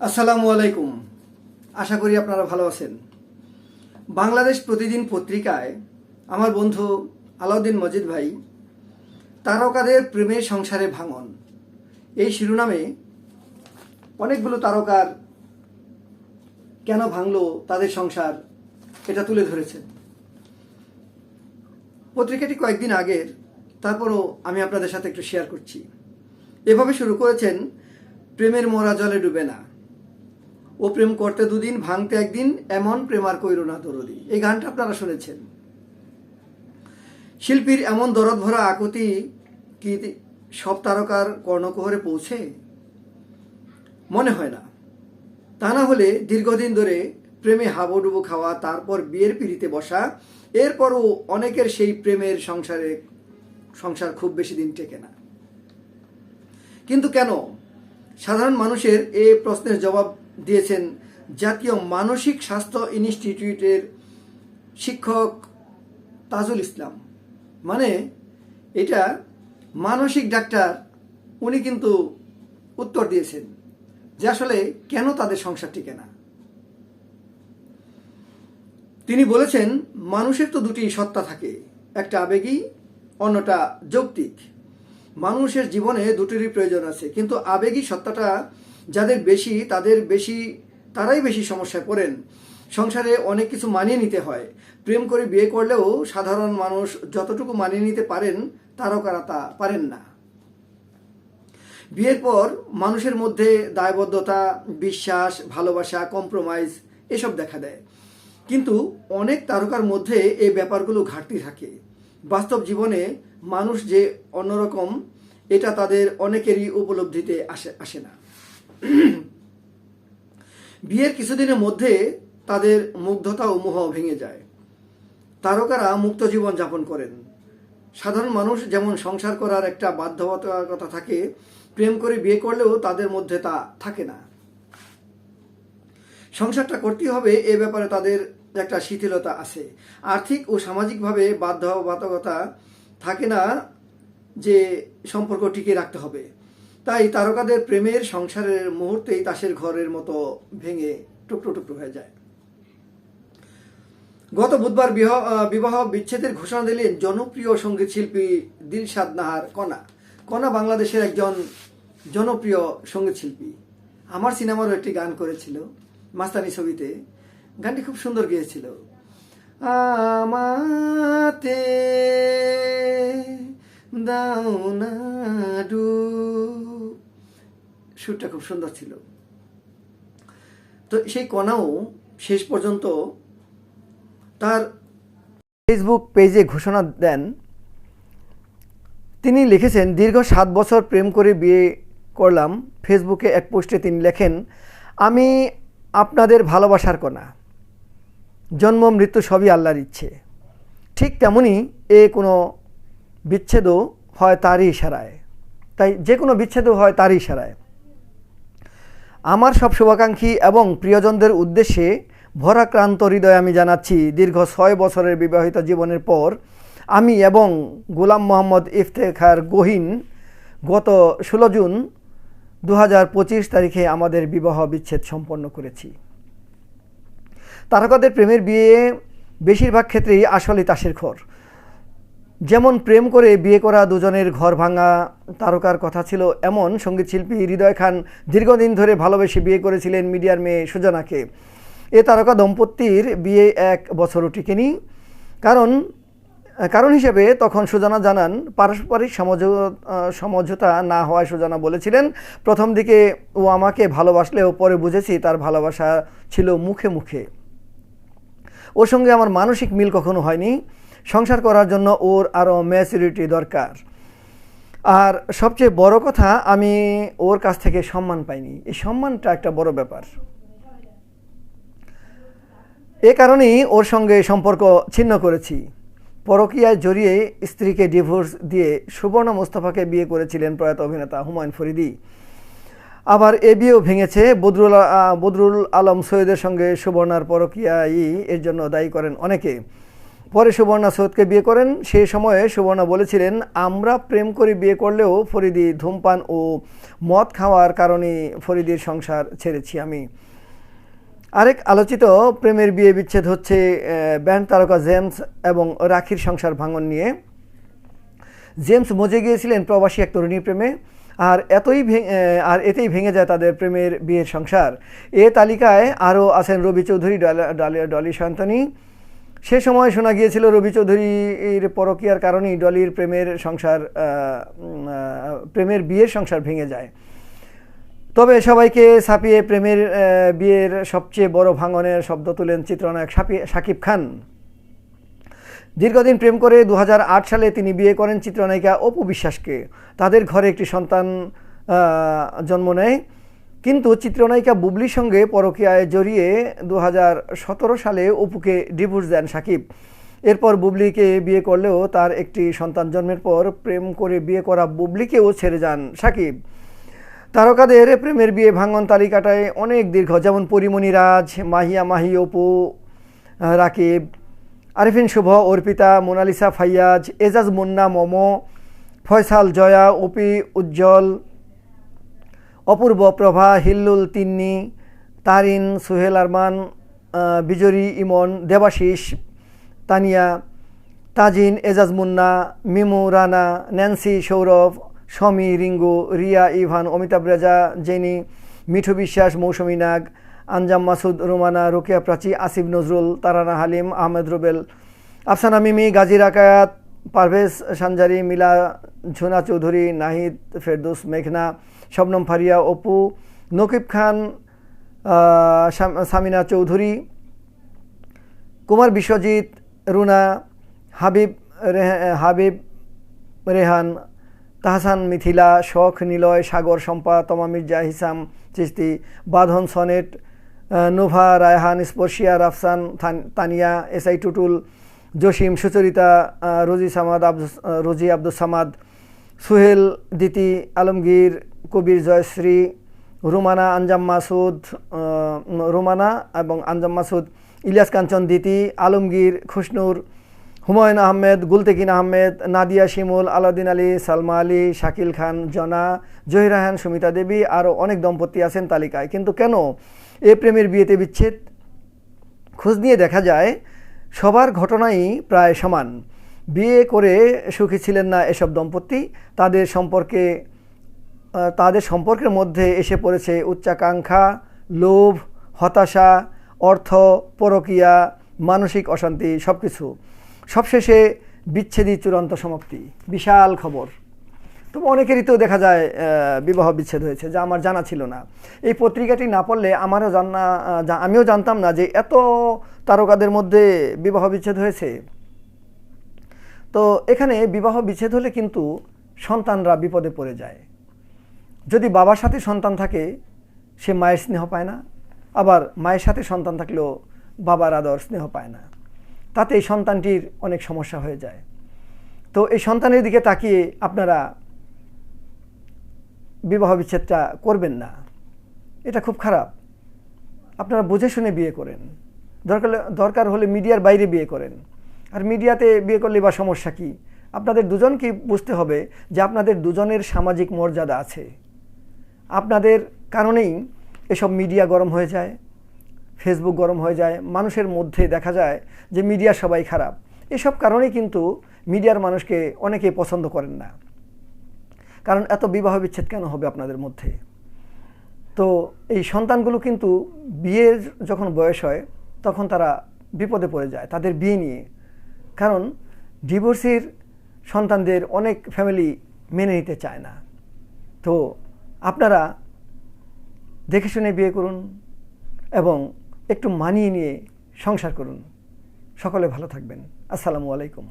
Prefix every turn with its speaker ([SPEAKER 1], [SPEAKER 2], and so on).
[SPEAKER 1] আসসালামু আলাইকুম। আশা করি আপনারা ভালো আছেন। বাংলাদেশ প্রতিদিন পত্রিকায় আমার বন্ধু আলাউদ্দিন মজিদ ভাই তারকাদের প্রেমের সংসারে ভাঙন এই শিরোনামে অনেকগুলো তারকার কেন ভাঙলো তাদের সংসার এটা তুলে ধরেছেন। পত্রিকাটি কয়েকদিন আগের, তারপরও আমি আপনাদের সাথে একটু শেয়ার করছি। এভাবে শুরু করেছেন, প্রেমের মরা জলে ডুবে না, ও প্রেম করতে দুদিন ভাঙতে একদিন, এমন প্রেম আর কইরো না দরদি। এই গানটা আপনারা শুনেছেন। শিল্পীর এমন দরদ ভরা আকুতি কি সব তারকার কর্ণকুহরে পৌঁছে? মনে হয় না। তা না হলে দীর্ঘদিন ধরে প্রেমে হাবুডুবু খাওয়া, তারপর বিয়ের পিড়িতে বসা, এরপরও অনেকের সেই প্রেমের সংসার খুব বেশি দিন টেকে না। কিন্তু কেন? সাধারণ মানুষের এই প্রশ্নের জবাব দিয়েছেন জাতীয় মানসিক স্বাস্থ্য ইনস্টিটিউটের শিক্ষক তাজুল ইসলাম। মানে এটা মানসিক ডাক্তার, উনি কিন্তু উত্তর দিয়েছেন যে আসলে কেন তাদের সংসার টিকে না। তিনি বলেছেন, মানুষের তো দুটি সত্তা থাকে, একটা আবেগী, অন্যটা যৌক্তিক। মানুষের জীবনে দুটিরই প্রয়োজন আছে, কিন্তু আবেগী সত্তাটা যাদের বেশি তারাই বেশি সমস্যায় পড়েন। সংসারে অনেক কিছু মানিয়ে নিতে হয়। প্রেম করে বিয়ে করলেও সাধারণ মানুষ যতটুকু মানিয়ে নিতে পারেন, তারকারা তা পারেন না। বিয়ের পর মানুষের মধ্যে দায়বদ্ধতা, বিশ্বাস, ভালোবাসা, কম্প্রোমাইজ এসব দেখা দেয়। কিন্তু অনেক তারকার মধ্যে এই ব্যাপারগুলো ঘাটতি থাকে। বাস্তব জীবনে মানুষ যে অন্যরকম, এটা তাদের অনেকেরই উপলব্ধিতে আসে না। বিয়ের কিছুদিনের মধ্যে তাদের মুগ্ধতা ও মোহ ভেঙে যায়। তারকারা মুক্ত জীবন যাপন করেন। সাধারণ মানুষ যেমন সংসার করার একটা বাধ্যবাধকতা থাকে, প্রেম করে বিয়ে করলেও তাদের মধ্যে তা থাকে না। সংসারটা করতেই হবে, এ ব্যাপারে তাদের একটা শিথিলতা আছে। আর্থিক ও সামাজিকভাবে বাধ্যবাধকতা থাকে না যে সম্পর্ক টিকিয়ে রাখতে হবে। তাই তারকাদের প্রেমের সংসারের মুহূর্তেই তাসের ঘরের মতো ভেঙে টুকরো টুকরো হয়ে যায়। গত বুধবার বিবাহ বিচ্ছেদের ঘোষণা দিলেন জনপ্রিয় সঙ্গীত শিল্পী দিলশাদ নাহার কণা। কণা বাংলাদেশের একজন জনপ্রিয় সঙ্গীত শিল্পী। আমার সিনেমারও একটি গান করেছিল, মাস্তানি ছবিতে। গানটি খুব সুন্দর গেয়েছিল। আমাতে দাও না ডুব, সুরটা খুব সুন্দর ছিল। তো সেই কণাও শেষ পর্যন্ত তার ফেসবুক পেজে ঘোষণা দেন। তিনি লিখেছেন, দীর্ঘ 7 বছর প্রেম করে বিয়ে করলাম। ফেসবুকে এক পোস্টে তিনি লেখেন, আমি আপনাদের ভালোবাসার কণা, জন্ম মৃত্যু সবই আল্লাহর ইচ্ছে। ঠিক তেমনই কোনো বিচ্ছেদও হয় তারই ইশারায়। তাই যে কোনো বিচ্ছেদও হয় তারই ইশারায়। আমার সব শুভাকাঙ্ক্ষী এবং প্রিয়জনদের উদ্দেশ্যে ভরাক্রান্ত হৃদয়ে আমি জানাচ্ছি, দীর্ঘ 6 বছরের বিবাহিত জীবনের পর আমি এবং গোলাম মোহাম্মদ ইফতেখার গহীন গত 16 জুন 2025 তারিখে আমাদের বিবাহ বিচ্ছেদ সম্পন্ন করেছি। তারকাদের প্রেমের বিয়ে বেশিরভাগ ক্ষেত্রেই আসলে তাসের ঘর। যেমন প্রেম করে বিয়ে করা দুজনের ঘর ভাঙা তারকার কথা ছিল, এমন সঙ্গীতশিল্পী হৃদয় খান দীর্ঘদিন ধরে ভালোবেসে বিয়ে করেছিলেন মিডিয়ার মেয়ে সুজানাকে। এ তারকা দম্পতির বিয়ে 1 বছরও টিকেনি। কারণ হিসেবে তখন সুজানা জানান, পারস্পরিক সমঝোতা না হওয়ায় সুজানা বলেছিলেন, প্রথম দিকে ও আমাকে ভালোবাসলেও পরে বুঝেছি তার ভালোবাসা ছিল মুখে মুখে। ওর সঙ্গে আমার মানসিক মিল কখনো হয়নি। সংসার করার জন্য ওর আরও ম্যাচুরিটি দরকার। আর সবচেয়ে বড় কথা, আমি ওর কাছ থেকে সম্মান পাইনি। এই সম্মানটা একটা বড় ব্যাপার। এ কারণেই ওর সঙ্গে সম্পর্ক ছিন্ন করেছি। পরকীয়ায় জড়িয়ে স্ত্রীকে ডিভোর্স দিয়ে সুবর্ণা মুস্তাফাকে বিয়ে করেছিলেন প্রয়াত অভিনেতা হুমায়ুন ফরিদি। আবার এ বিয়েও ভেঙেছে। বদরুল আলম সৈয়দের সঙ্গে সুবর্ণার পরকীয়াই এর জন্য দায়ী করেন অনেকে। পরে সুবর্ণা সৈয়দকে বিয়ে করেন। সেই সময়ে সুবর্ণা বলেছিলেন, আমরা প্রেম করে বিয়ে করলেও ফরিদি ধূমপান ও মদ খাওয়ার কারণে ফরিদির সংসার ছেড়েছি আমি। আরেক আলোচিত প্রেমের বিয়ে বিচ্ছেদ হচ্ছে ব্যান্ড তারকা জেমস এবং রাখির সংসার ভাঙন নিয়ে। জেমস মজে গিয়েছিলেন প্রবাসী এক তরুণীর প্রেমে, আর এতেই ভেঙে যায় তাদের প্রেমের বিয়ের সংসার। এ তালিকায় আরও আছেন রবি চৌধুরী, ডলি সান্তনী। সে সময় শোনা গিয়েছিল রবি চৌধুরীর পরকীয়ার কারণেই ডলির প্রেমের বিয়ের সংসার ভেঙে যায়। তবে সবাইকে ছাপিয়ে প্রেমের বিয়ের সবচেয়ে বড় ভাঙনের শব্দ তুলেন চিত্রনায়ক শাকিব খান। দীর্ঘদিন প্রেম করে 2008 সালে তিনি বিয়ে করেন চিত্রনায়িকা অপু বিশ্বাসকে। তাদের ঘরে একটি সন্তান জন্ম নেয়, কিন্তু চিত্রনায়িকা বুবলির সঙ্গে পরকীয়ায় জড়িয়ে 2017 সালে অপুকে ডিভোর্স দেন শাকিব। এরপর বুবলিকে বিয়ে করলেও তার একটি সন্তান জন্মের পর প্রেম করে বিয়ে করা বুবলিকেও ছেড়ে যান শাকিব। তারকাদের প্রেমের বিয়ে ভাঙন তালিকাটায় অনেক দীর্ঘ, যেমন পরিমণি রাজ, মাহিয়া মাহি, অপু, রাকিব, আরিফিন শুভ, অর্পিতা, মোনালিসা ফাইয়াজ, এজাজ মুন্না, মমো, ফয়সাল, জয়া, অপি, উজ্জ্বল, অপূর্ব, প্রভা, হিল্লুল, তিন্নি, তারিন, সুহেল আরমান, বিজরি, ইমন, Debashis, Tania, Tajin, Ejaz Munna, Mimu, Rana, Nancy, Sourav, Shami, রিঙ্গু, Riya, Ivan, Amitabh Reza, jenny, Mithu বিশ্বাস, মৌসুমী নাগ, আঞ্জাম মাসুদ, রোমানা, রোকেয়া প্রাচী, আসিফ নজরুল, তারানা হালিম, আহমেদ রুবেল, আফসানা মিমি, গাজী রাকায়াত, পারভেজ সানজারি, মিলা, ঝুনা চৌধুরী, নাহিদ, ফেরদৌস, মেঘনা, শবনম ফারিয়া, অপু, নকিব খান, সামিনা চৌধুরী, কুমার বিশ্বজিৎ, রুনা, হাবিব রেহান, তাহসান, মিথিলা, শখ, নিলয়, সাগর, শম্পা, তমা মির্জা, হিসাম চিস্তি, বাঁধন, সনেট, নোভা, রায়হান, স্পর্শিয়া, রাফসান, তানিয়া, এসআই টুটুল, জসিম, সুচরিতা, রোজি আব্দুস সামাদ, সুহেল, দিতি, আলমগীর, কবির, জয়শ্রী, রোমানা এবং আঞ্জাম মাসুদ, ইলিয়াস কাঞ্চন, দিতি, আলমগীর, খুশনুর, হুমায়ুন আহমেদ, গুলতেকিন আহমেদ, নাদিয়া শিমুল, আলাউদ্দিন আলী, সালমা আলী, শাকিল খান, জনা, জহিরাহান, সুমিতা দেবী, আরও অনেক দম্পতি আছেন তালিকায়। কিন্তু কেন এ প্রেমের বিয়েতে বিচ্ছেদ? খোঁজ নিয়ে দেখা যায় সবার ঘটনাই প্রায় সমান। বিয়ে করে সুখী ছিলেন না এসব দম্পতি। তাদের সম্পর্কের মধ্যে এসে পড়েছে উচ্চাকাঙ্ক্ষা, লোভ, হতাশা, অর্থ, পরকীয়া, মানসিক অশান্তি, সব কিছু। সবশেষে বিচ্ছেদই চূড়ান্ত সমাপ্তি। বিশাল খবর। তো অনেকেরই তো দেখা যায় বিবাহ বিচ্ছেদ হয়েছে, যা আমার জানা ছিল না। এই পত্রিকাটি না পড়লে আমিও জানতাম না যে এত তারকাদের মধ্যে বিবাহ বিচ্ছেদ হয়েছে। তো এখানে বিবাহ বিচ্ছেদ হলে কিন্তু সন্তানরা বিপদে পড়ে যায়। যদি বাবার সাথে সন্তান থাকে, সে মায়ের স্নেহ পায় না, আবার মায়ের সাথে সন্তান থাকলেও বাবার আদর স্নেহ পায় না। তাতে এই সন্তানটির অনেক সমস্যা হয়ে যায়। তো এই সন্তানের দিকে তাকিয়ে আপনারা বিবাহ বিচ্ছেদটা করবেন না, এটা খুব খারাপ। আপনারা বুঝে শুনে বিয়ে করেন, দরকার হলে মিডিয়ার বাইরে বিয়ে করেন। আর মিডিয়াতে বিয়ে করলে বা সমস্যা কি? আপনাদের দুজনকে বুঝতে হবে যে আপনাদের দুজনের সামাজিক মর্যাদা আছে। আপনাদের কারণেই এসব মিডিয়া গরম হয়ে যায়, ফেসবুক গরম হয়ে যায়, মানুষের মধ্যে দেখা যায় যে মিডিয়া সবাই খারাপ। এসব কারণেই কিন্তু মিডিয়ার মানুষকে অনেকেই পছন্দ করেন না। কারণ এত বিবাহ বিচ্ছেদ কেন হবে আপনাদের মধ্যে? তো এই সন্তানগুলো কিন্তু বিয়ের যখন বয়স হয় তখন তারা বিপদে পড়ে যায় তাদের বিয়ে নিয়ে। কারণ ডিভোর্সির সন্তানদের অনেক ফ্যামিলি মেনে নিতে চায় না। তো আপনারা দেখে শুনে বিয়ে করুন এবং একটু মানিয়ে নিয়ে সংসার করুন। সকলে ভালো থাকবেন। আসসালামু আলাইকুম।